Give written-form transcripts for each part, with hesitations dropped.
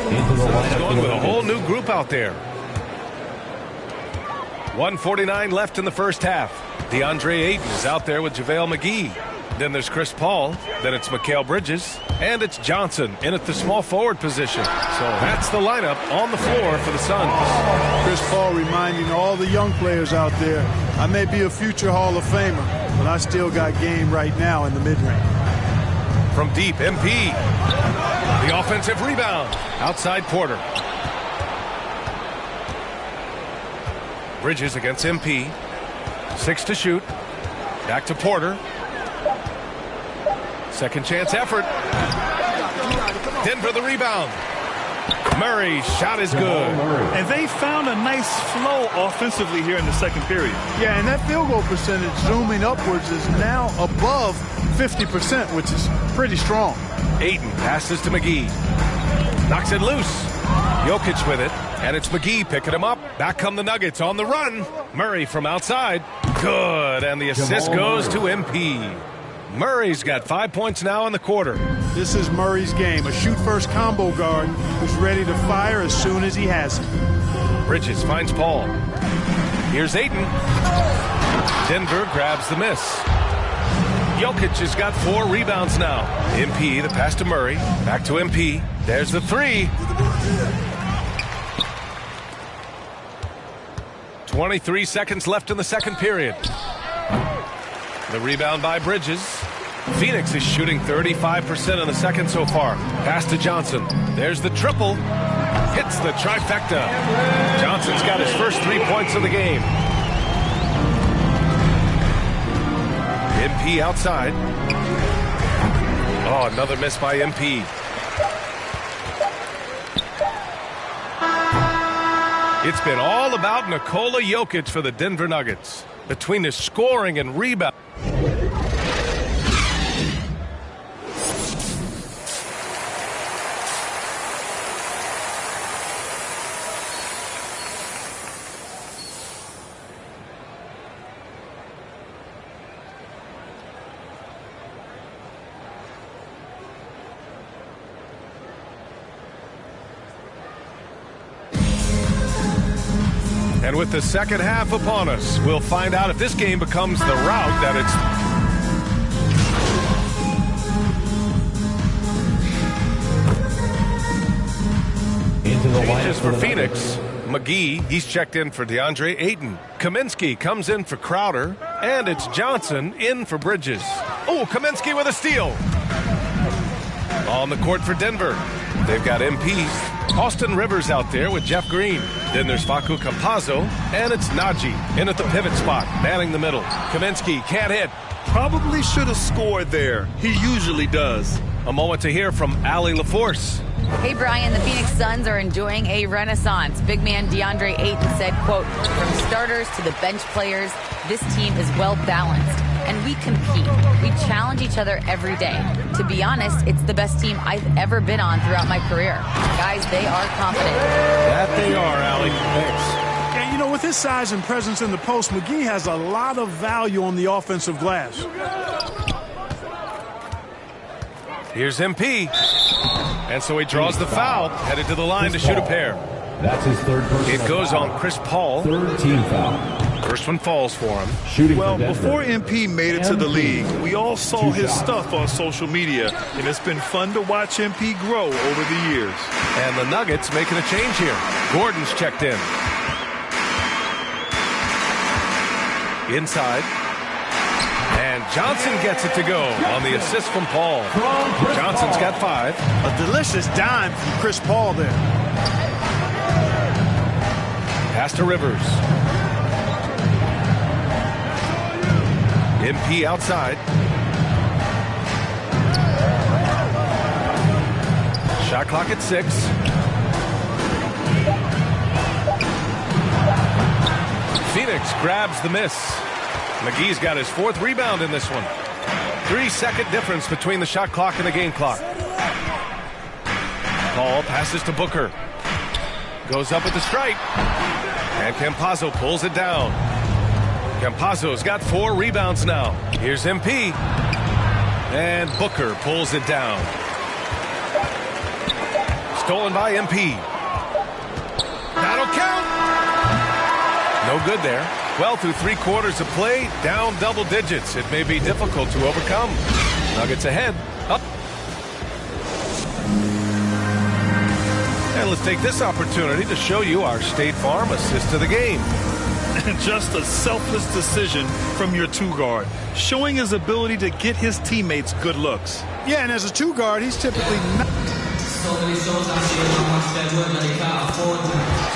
He's going with a whole new group out there. 1:49 left in the first half. DeAndre Ayton is out there with JaVale McGee. Then there's Chris Paul. Then it's Mikal Bridges. And it's Johnson in at the small forward position. So that's the lineup on the floor for the Suns. Chris Paul reminding all the young players out there, I may be a future Hall of Famer, but I still got game right now in the mid-range. From deep, MP. The offensive rebound. Outside Porter. Bridges against MP. 6 to shoot. Back to Porter. Second chance effort. Denver the rebound. Murray's shot is good. And they found a nice flow offensively here in the second period. Yeah, and that field goal percentage zooming upwards is now above 50%, which is pretty strong. Ayton passes to McGee. Knocks it loose. Jokic with it. And it's McGee picking him up. Back come the Nuggets on the run. Murray from outside. Good. And the assist goes to MP. Murray's got 5 points now in the quarter. This is Murray's game. A shoot-first combo guard who's ready to fire as soon as he has it. Bridges finds Paul. Here's Ayton. Denver grabs the miss. Jokic has got 4 rebounds now. MP, the pass to Murray. Back to MP. There's the 3. 23 seconds left in the second period. The rebound by Bridges. Phoenix is shooting 35% in the second so far. Pass to Johnson. There's the triple. Hits the trifecta. Johnson's got his first 3 points of the game. MP outside. Oh, another miss by MP. It's been all about Nikola Jokic for the Denver Nuggets. Between his scoring and rebound. And with the second half upon us, we'll find out if this game becomes the route that it's... Into the changes for Phoenix. McGee, he's checked in for DeAndre Ayton. Kaminsky comes in for Crowder. And it's Johnson in for Bridges. Oh, Kaminsky with a steal. On the court for Denver. They've got MP. Austin Rivers out there with Jeff Green. Then there's Facu Campazzo, and it's Najee in at the pivot spot, manning the middle. Kaminsky can't hit. Probably should have scored there. He usually does. A moment to hear from Allie LaForce. Hey, Brian, the Phoenix Suns are enjoying a renaissance. Big man DeAndre Ayton said, quote, from starters to the bench players, this team is well balanced. And we compete. We challenge each other every day. To be honest, it's the best team I've ever been on throughout my career. Guys, they are confident. That they are, Allie. Thanks. And, you know, with his size and presence in the post, McGee has a lot of value on the offensive glass. Here's MP. And so he draws the foul, headed to the line to shoot a pair. That's his third personal It goes on Chris Paul. Third team foul. First one falls for him. Shooting well, for Denver. before MP made it to the league, we all saw his stuff on social media, and it's been fun to watch MP grow over the years. And the Nuggets making a change here. Gordon's checked in. Inside. And Johnson gets it to go on the assist from Paul. Johnson's got 5. A delicious dime from Chris Paul there. Pass to Rivers. MP outside. Shot clock at 6. Phoenix grabs the miss. McGee's got his 4th rebound in this one. 3-second difference between the shot clock and the game clock. Paul passes to Booker. Goes up with the strike. And Campazzo pulls it down. Campazzo's got 4 rebounds now. Here's MP. And Booker pulls it down. Stolen by MP. That'll count. No good there. Well, through 3 quarters of play, down double digits. It may be difficult to overcome. Nuggets ahead. Up. And let's take this opportunity to show you our State Farm assist to the game. Just a selfless decision from your 2-guard, showing his ability to get his teammates good looks. Yeah, and as a 2-guard, he's typically not. So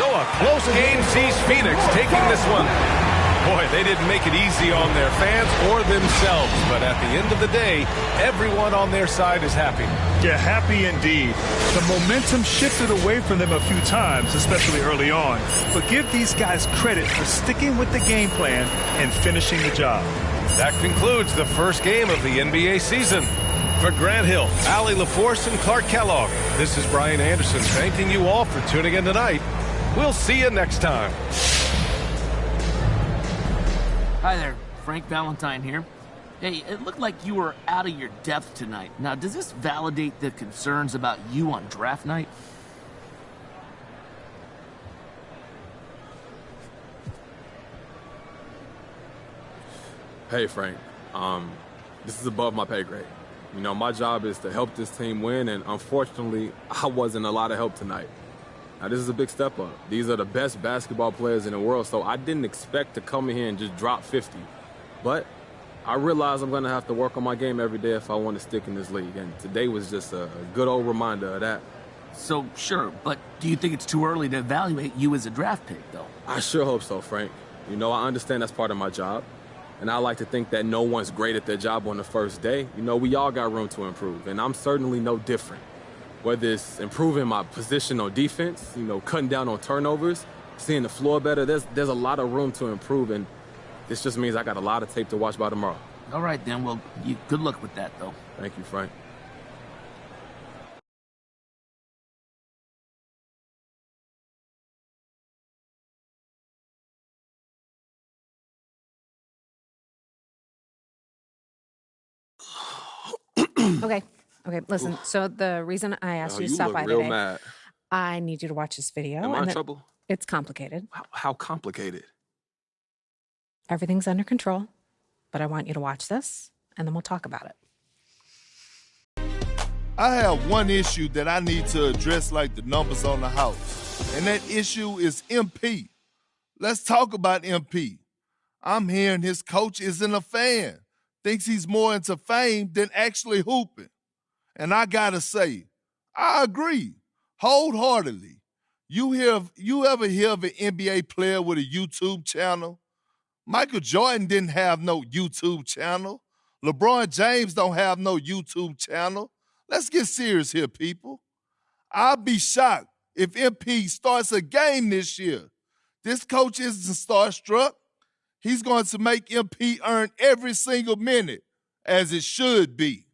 a close game sees Phoenix taking this one. Boy, they didn't make it easy on their fans or themselves, but at the end of the day, everyone on their side is happy. Yeah, happy indeed. The momentum shifted away from them a few times, especially early on. But give these guys credit for sticking with the game plan and finishing the job. That concludes the first game of the NBA season. For Grant Hill, Allie LaForce, and Clark Kellogg, this is Brian Anderson thanking you all for tuning in tonight. We'll see you next time. Hi there, Frank Valentine here. Hey, it looked like you were out of your depth tonight. Now, does this validate the concerns about you on draft night? Hey, Frank. This is above my pay grade. You know, my job is to help this team win, and unfortunately, I wasn't a lot of help tonight. Now, this is a big step up. These are the best basketball players in the world, so I didn't expect to come in here and just drop 50. But I realize I'm going to have to work on my game every day if I want to stick in this league, and today was just a good old reminder of that. So, sure, but do you think it's too early to evaluate you as a draft pick, though? I sure hope so, Frank. You know, I understand that's part of my job, and I like to think that no one's great at their job on the first day. You know, we all got room to improve, and I'm certainly no different. Whether it's improving my position on defense, you know, cutting down on turnovers, seeing the floor better, there's a lot of room to improve, and this just means I got a lot of tape to watch by tomorrow. All right, then. Well, good luck with that, though. Thank you, Frank. Okay, listen, so the reason I asked you to stop by real today, mad. I need you to watch this video. Am I in trouble? It's complicated. How complicated? Everything's under control, but I want you to watch this, and then we'll talk about it. I have one issue that I need to address like the numbers on the house, and that issue is MP. Let's talk about MP. I'm hearing his coach isn't a fan, thinks he's more into fame than actually hooping. And I gotta say, I agree wholeheartedly. You ever hear of an NBA player with a YouTube channel? Michael Jordan didn't have no YouTube channel. LeBron James don't have no YouTube channel. Let's get serious here, people. I'll be shocked if MP starts a game this year. This coach isn't starstruck. He's going to make MP earn every single minute, as it should be.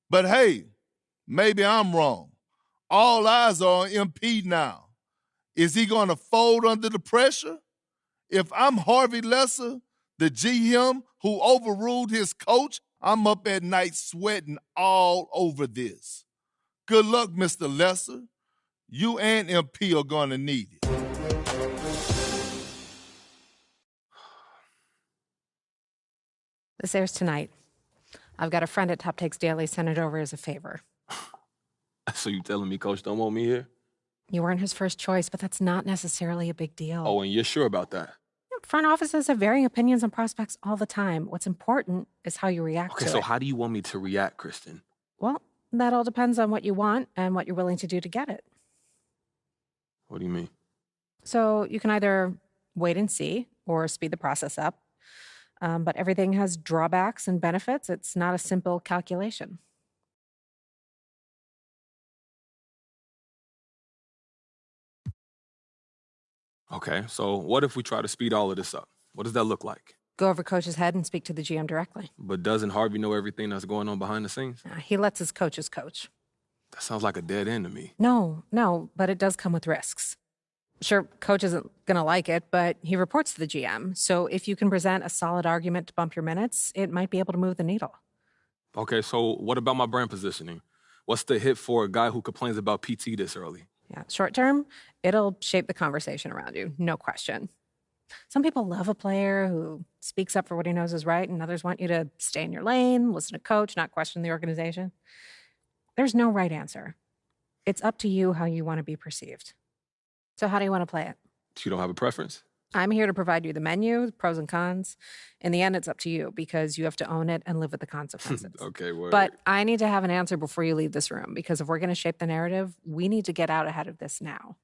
But hey, maybe I'm wrong. All eyes are on MP now. Is he going to fold under the pressure? If I'm Harvey Lesser, the GM who overruled his coach, I'm up at night sweating all over this. Good luck, Mr. Lesser. You and MP are going to need it. This airs tonight. I've got a friend at Top Takes Daily send it over as a favor. So you telling me Coach don't want me here? You weren't his first choice, but that's not necessarily a big deal. Oh, and you're sure about that? Front offices have varying opinions on prospects all the time. What's important is how you react to it. Okay, so how do you want me to react, Kristen? Well, that all depends on what you want and what you're willing to do to get it. What do you mean? So you can either wait and see or speed the process up. But everything has drawbacks and benefits. It's not a simple calculation. Okay, so what if we try to speed all of this up? What does that look like? Go over Coach's head and speak to the GM directly. But doesn't Harvey know everything that's going on behind the scenes? He lets his coaches coach. That sounds like a dead end to me. No, but it does come with risks. Sure, Coach isn't going to like it, but he reports to the GM. So if you can present a solid argument to bump your minutes, it might be able to move the needle. Okay, so what about my brand positioning? What's the hit for a guy who complains about PT this early? Yeah, short term, it'll shape the conversation around you, no question. Some people love a player who speaks up for what he knows is right, and others want you to stay in your lane, listen to coach, not question the organization. There's no right answer. It's up to you how you want to be perceived. So how do you want to play it? You don't have a preference? I'm here to provide you the menu, the pros and cons. In the end, it's up to you because you have to own it and live with the consequences. Okay, word. But I need to have an answer before you leave this room, because if we're going to shape the narrative, we need to get out ahead of this now.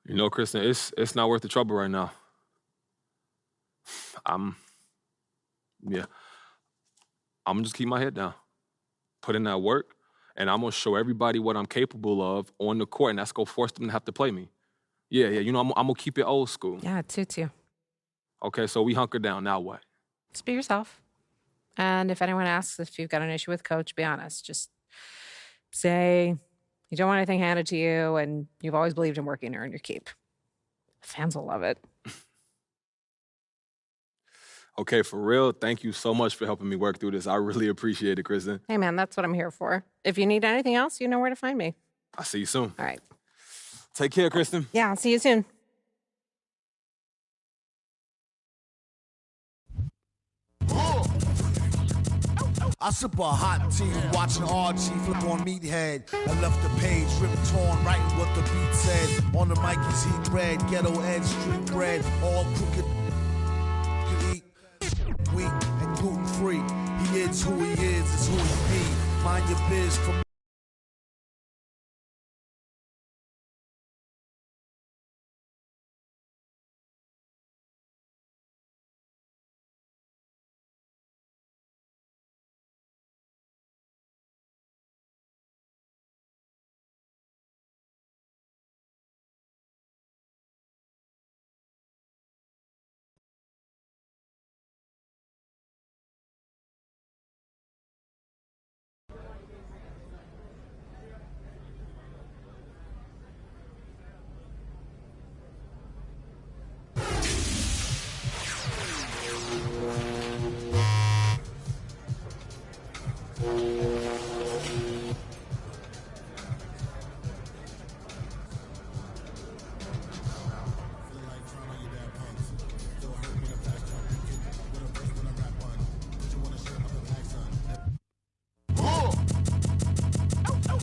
You know, Kristen, it's not worth the trouble right now. I'm gonna just keep my head down, put in that work, and I'm gonna show everybody what I'm capable of on the court, and that's gonna force them to have to play me. Yeah, you know, I'm gonna keep it old school. Yeah, it suits you. Okay, so we hunker down. Now what? Just be yourself. And if anyone asks if you've got an issue with coach, be honest. Just say you don't want anything handed to you and you've always believed in working to earn your keep. Fans will love it. Okay, for real, thank you so much for helping me work through this. I really appreciate it, Kristen. Hey, man, that's what I'm here for. If you need anything else, you know where to find me. I'll see you soon. All right. Take care, Kristen. Yeah, I'll see you soon. I sip a hot tea, watching RG flip on Meathead. I left the page ripped torn, writing what the beat said. On the mic is heat bread, ghetto edge, street bread, all crooked. Eat wheat and gluten free. He is who he is who he be. Mind your biz for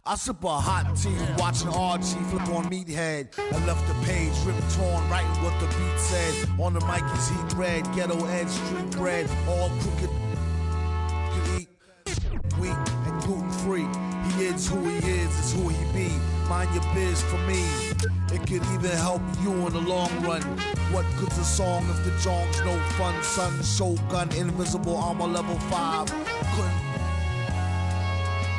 I sip a hot tea, watching RG flip on Meathead. I left the page ripped torn, writing what the beat said. On the mic is heat bread, ghetto edge, street bread, all crooked. Eat wheat and gluten free. He is who he is who he be. Mind your biz for me. It could even help you in the long run. What good's a song if the jong's no fun? Sun, Shogun, invisible armor level 5. Couldn't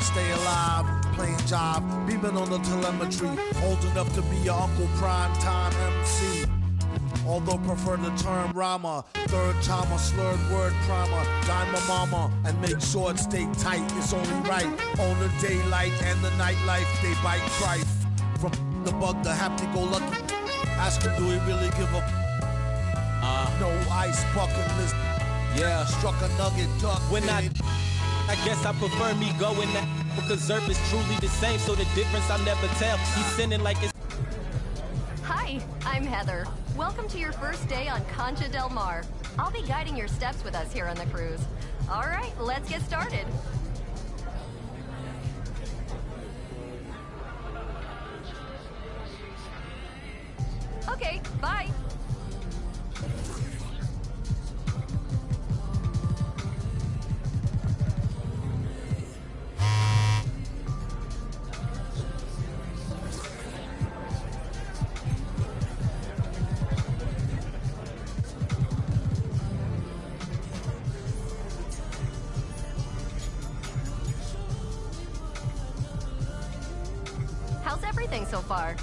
stay alive, playing job, beaming on the telemetry. Old enough to be your Uncle Prime Time MC. Although prefer the term rama, third timer, slurred word primer, dime my mama, and make sure it stay tight, it's only right. On the daylight and the nightlife, they bite trife. From the bug, the happy-go-lucky, ask him, do he really give a no ice bucket list? Yeah. Struck a nugget duck. When I guess I prefer me going that because Zerp is truly the same, so the difference I'll never tell. He's sending like it's... Hi, I'm Heather. Welcome to your first day on Concha Del Mar. I'll be guiding your steps with us here on the cruise. All right, let's get started. Okay, bye. How's everything so far?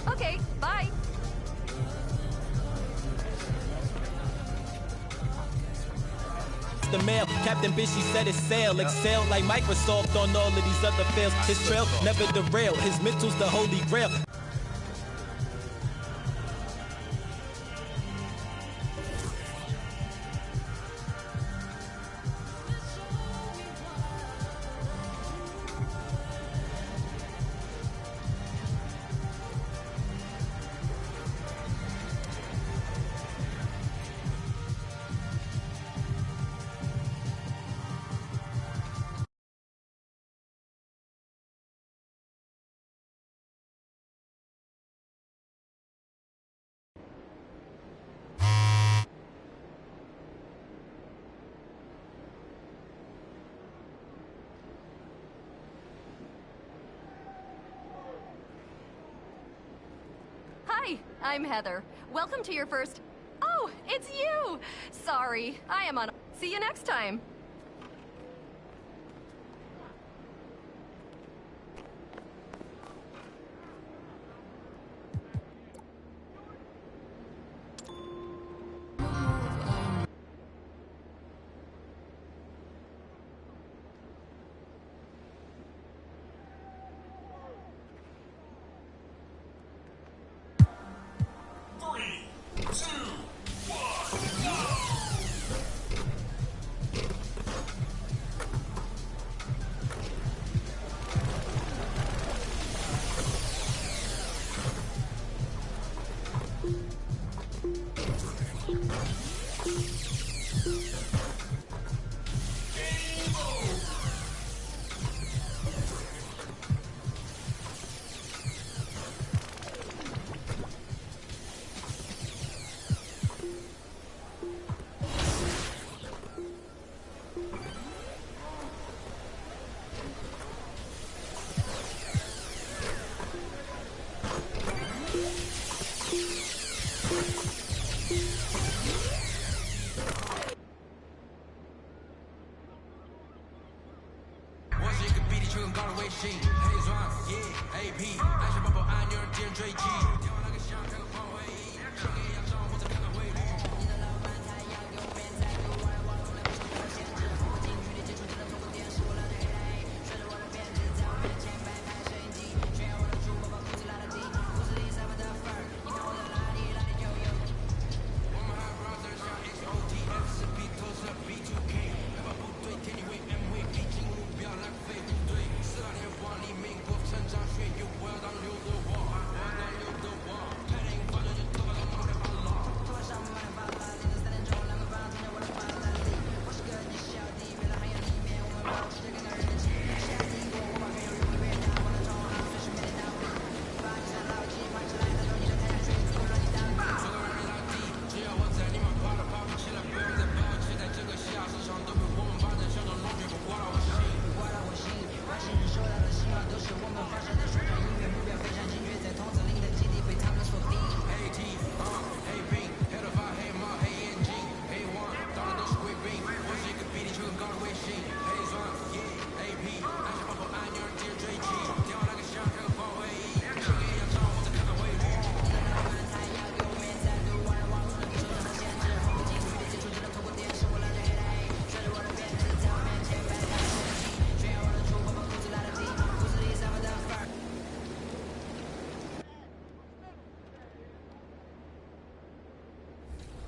Okay, bye. the mail. Captain Bishy set his sail, excel like Microsoft on all of these other fails. His trail never derail, his mental's the holy grail. Hi, I'm Heather. Welcome to your first... Oh, it's you! Sorry, I am on... See you next time.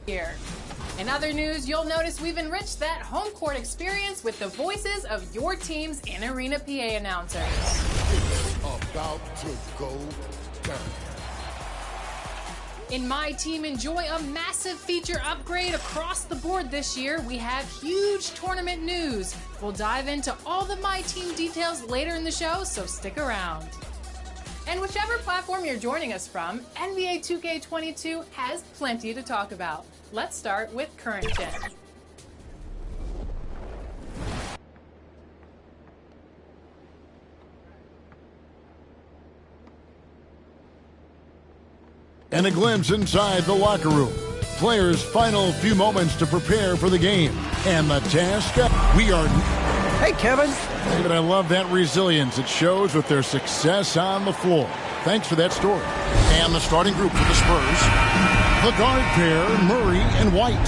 Here. In other news, you'll notice we've enriched that home court experience with the voices of your team's in-arena PA announcers. It's about to go down. In My Team Enjoy, a massive feature upgrade across the board this year, we have huge tournament news. We'll dive into all the My Team details later in the show, so stick around. And whichever platform you're joining us from, NBA 2K22 has plenty to talk about. Let's start with current gen. And a glimpse inside the locker room. Players' final few moments to prepare for the game. And the task, we are... Hey, Kevin. David, I love that resilience. It shows with their success on the floor. Thanks for that story. And the starting group for the Spurs. The guard pair, Murray and White.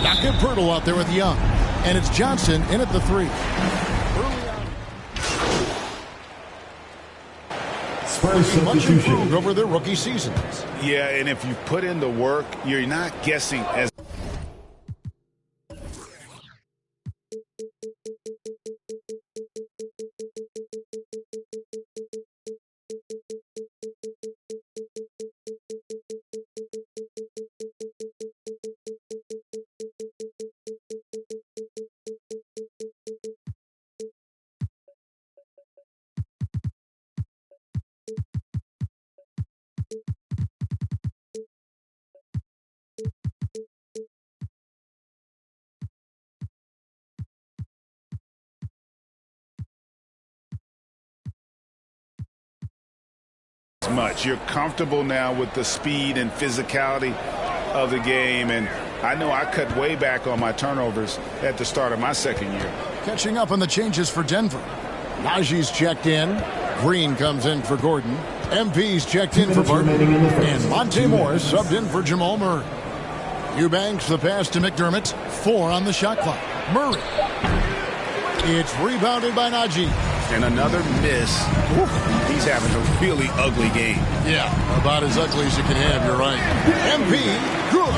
Doc and Pirtle out there with Young. And it's Johnson in at the 3. Spurs much improved over their rookie seasons. Yeah, and if you put in the work, you're not guessing as much. You're comfortable now with the speed and physicality of the game, and I know I cut way back on my turnovers at the start of my second year. Catching up on the changes for Denver. Najee's checked in. Green comes in for Gordon. MP's checked in for Barton. And Monte Morris subbed in for Jamal Murray. Eubanks the pass to McDermott. 4 on the shot clock. Murray. It's rebounded by Najee. And another miss. Whew, he's having a really ugly game. Yeah, about as ugly as you can have, you're right. MP, good.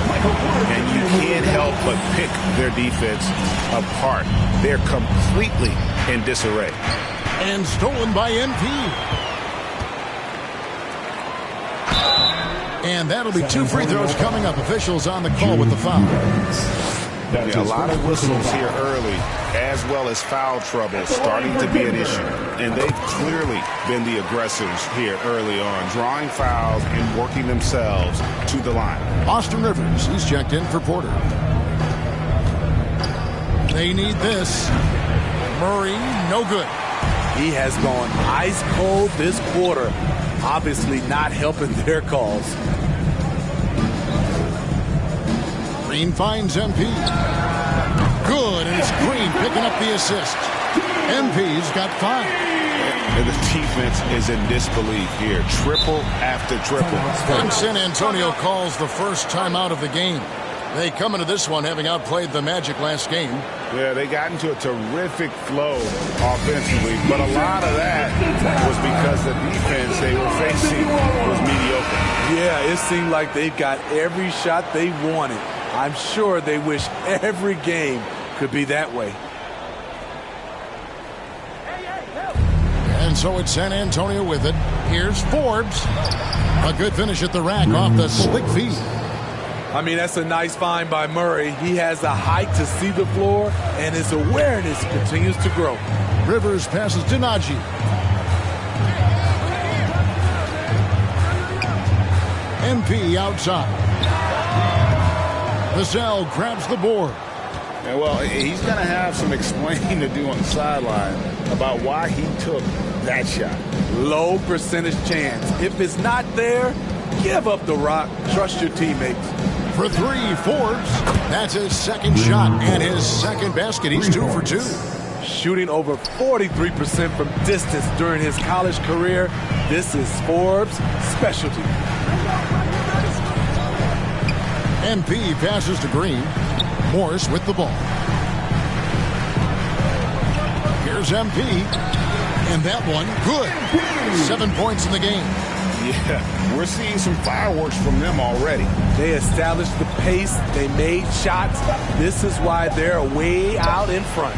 And you can't help but pick their defense apart. They're completely in disarray. And stolen by MP. And that'll be 2 free throws coming up. Officials on the call with the foul. Yeah, a lot of whistles here early, as well as foul trouble starting to be an issue. And they've clearly been the aggressors here early on, drawing fouls and working themselves to the line. Austin Rivers, he's checked in for Porter. They need this. Murray, no good. He has gone ice cold this quarter, obviously not helping their cause. Green finds MP. Good, and it's Green picking up the assist. MP's got 5. And the defense is in disbelief here. Triple after triple. And San Antonio calls the first timeout of the game. They come into this one having outplayed the Magic last game. Yeah, they got into a terrific flow offensively, but a lot of that was because the defense they were facing was mediocre. Yeah, it seemed like they've got every shot they wanted. I'm sure they wish every game could be that way. And so it's San Antonio with it. Here's Forbes. A good finish at the rack off the slick feed. I mean, that's a nice find by Murray. He has the height to see the floor, and his awareness continues to grow. Rivers passes to Najee. MP outside. Vassell grabs the board. Yeah, well, he's going to have some explaining to do on the sideline about why he took that shot. Low percentage chance. If it's not there, give up the rock. Trust your teammates. For 3, Forbes. That's his second shot and his second basket. He's 2 for 2. Shooting over 43% from distance during his college career. This is Forbes' specialty. MP passes to Green. Morris with the ball. Here's MP. And that one, good. 7 points in the game. Yeah, we're seeing some fireworks from them already. They established the pace. They made shots. This is why they're way out in front.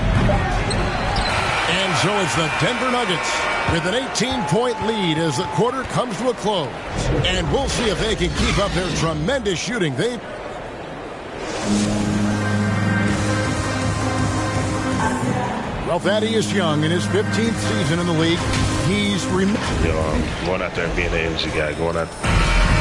And so it's the Denver Nuggets with an 18-point lead as the quarter comes to a close. And we'll see if they can keep up their tremendous shooting. Well, Thaddeus Young in his 15th season in the league, he's going out there and being the energy guy, going out.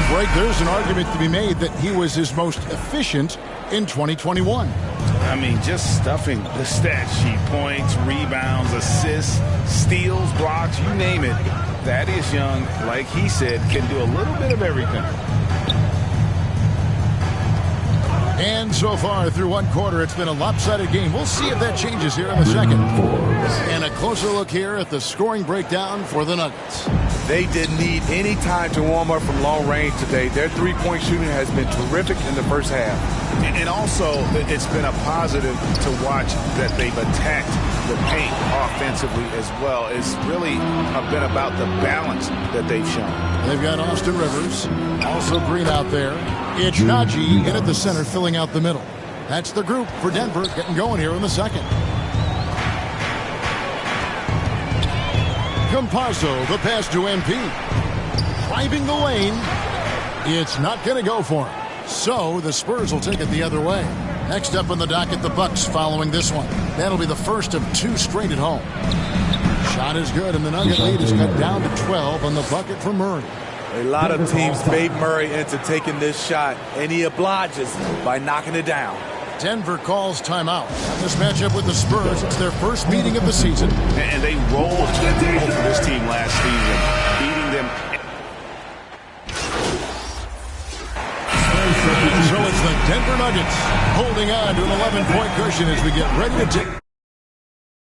Greg, there's an argument to be made that he was his most efficient in 2021. I mean, just stuffing the stat sheet. Points, rebounds, assists, steals, blocks, you name it. Thaddeus Young, like he said, can do a little bit of everything. And so far through one quarter, it's been a lopsided game. We'll see if that changes here in the second. And a closer look here at the scoring breakdown for the Nuggets. They didn't need any time to warm up from long range today. Their three-point shooting has been terrific in the first half. And also, it's been a positive to watch that they've attacked the paint offensively as well. It's really been about the balance that they've shown. They've got Austin Rivers, also Green out there. It's Najee in at the center, filling out the middle. That's the group for Denver getting going here in the second. Campazzo, the pass to MP. Driving the lane. It's not going to go for him. So the Spurs will take it the other way. Next up on the docket, the Bucks following this one. That'll be the first of 2 straight at home. Shot is good, and the Nugget lead is cut down to 12 on the bucket for Murray. A lot of teams bait Murray into taking this shot, and he obliges by knocking it down. Denver calls timeout. This matchup with the Spurs, it's their first meeting of the season. And they rolled over this team last season, beating them. So it's the Denver Nuggets holding on to an 11-point cushion as we get ready to take.